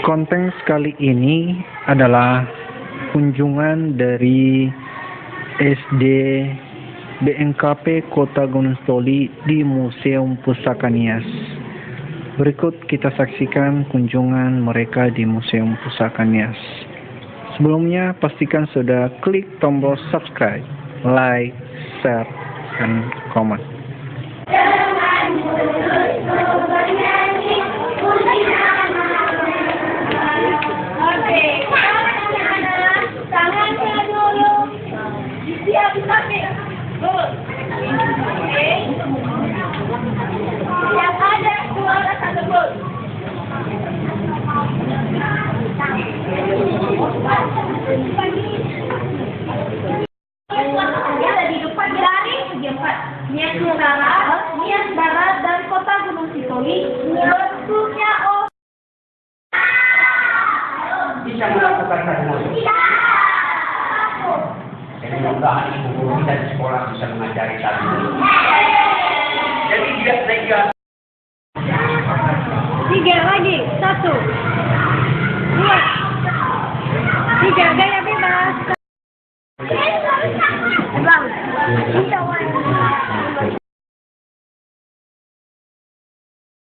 Konten kali ini adalah kunjungan dari SD BNKP Kota Gunung Sitoli di Museum Pusaka Nias. Berikut kita saksikan kunjungan mereka di Museum Pusaka Nias. Sebelumnya pastikan sudah klik tombol subscribe, like, share, dan komen. Yang ada suara tersebut. Dia ada di depan dari segi empat. Nias Barat dan Kota Gunung Sitoli. Bentuknya bisa melakukan teknologi. tidak. Mudah-mudahan ibu guru dan sekolah bisa mengajari kami. Jadi tidak